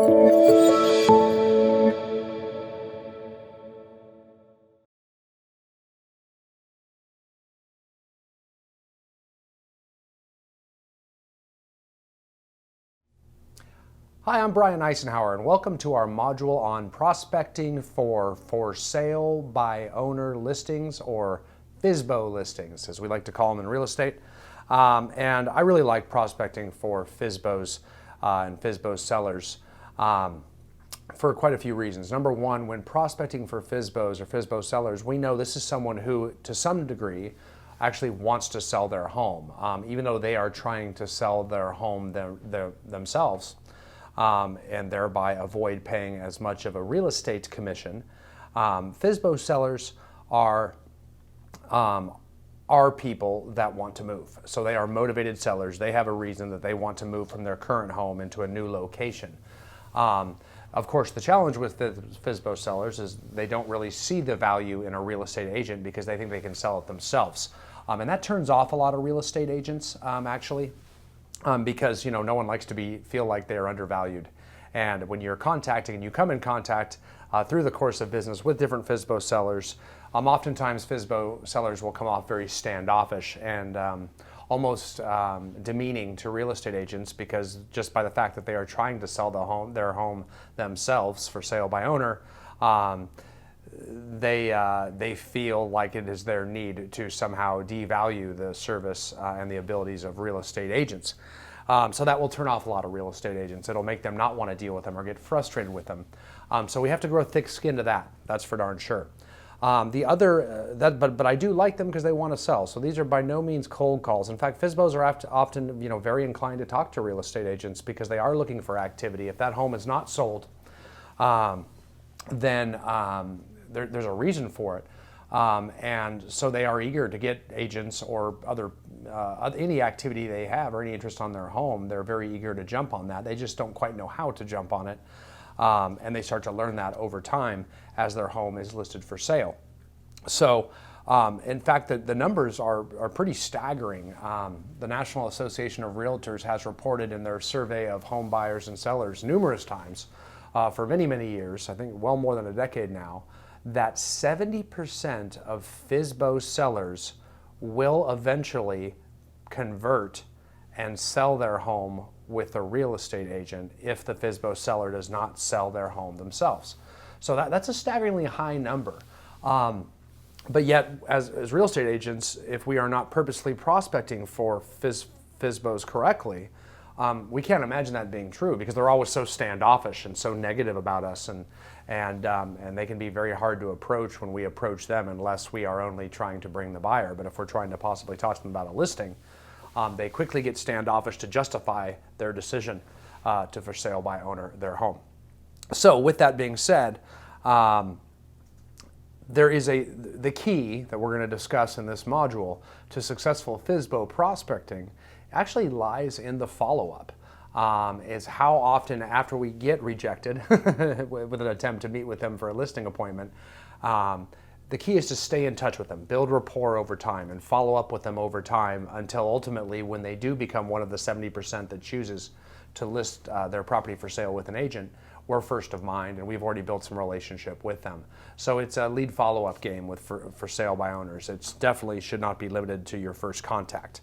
Hi, I'm Brian Icenhower, and welcome to our module on prospecting for sale by owner listings, or FSBO listings, as we like to call them in real estate. And I really like prospecting for FSBOs and FSBO sellers for quite a few reasons. Number one, when prospecting for FSBOs or FSBO sellers, we know this is someone who, to some degree, actually wants to sell their home, even though they are trying to sell their home themselves. And thereby avoid paying as much of a real estate commission. FSBO sellers are people that want to move. So they are motivated sellers. They have a reason that they want to move from their current home into a new location. Of course, the challenge with the FSBO sellers is they don't really see the value in a real estate agent because they think they can sell it themselves. And that turns off a lot of real estate agents, actually. Because no one likes to feel like they are undervalued. And when you're contacting and you come in contact through the course of business with different FSBO sellers, oftentimes FSBO sellers will come off very standoffish and almost demeaning to real estate agents, because just by the fact that they are trying to sell their home themselves for sale by owner, they feel like it is their need to somehow devalue the service and the abilities of real estate agents. So that will turn off a lot of real estate agents. It'll make them not want to deal with them or get frustrated with them. So we have to grow thick skin to that. That's for darn sure. But I do like them because they want to sell. So these are by no means cold calls. In fact, FSBOs are often very inclined to talk to real estate agents because they are looking for activity. If that home is not sold, then there's a reason for it, and so they are eager to get agents or any activity they have or any interest on their home. They're very eager to jump on that. They just don't quite know how to jump on it, and they start to learn that over time as their home is listed for sale. So, in fact, the numbers are pretty staggering. The National Association of Realtors has reported in their survey of home buyers and sellers numerous times for many, many years, I think well more than a decade now, that 70% of FSBO sellers will eventually convert and sell their home with a real estate agent if the FSBO seller does not sell their home themselves. So that's a staggeringly high number. But yet, as real estate agents, if we are not purposely prospecting for FSBOs correctly, we can't imagine that being true, because they're always so standoffish and so negative about us, and they can be very hard to approach when we approach them, unless we are only trying to bring the buyer. But if we're trying to possibly talk to them about a listing, they quickly get standoffish to justify their decision to for sale by owner their home. So with that being said, there is the key that we're going to discuss in this module to successful FSBO prospecting actually lies in the follow-up. Is how often after we get rejected with an attempt to meet with them for a listing appointment, the key is to stay in touch with them, build rapport over time, and follow up with them over time until ultimately, when they do become one of the 70% that chooses to list their property for sale with an agent, we're first of mind and we've already built some relationship with them. So it's a lead follow-up game for sale by owners. It's definitely should not be limited to your first contact.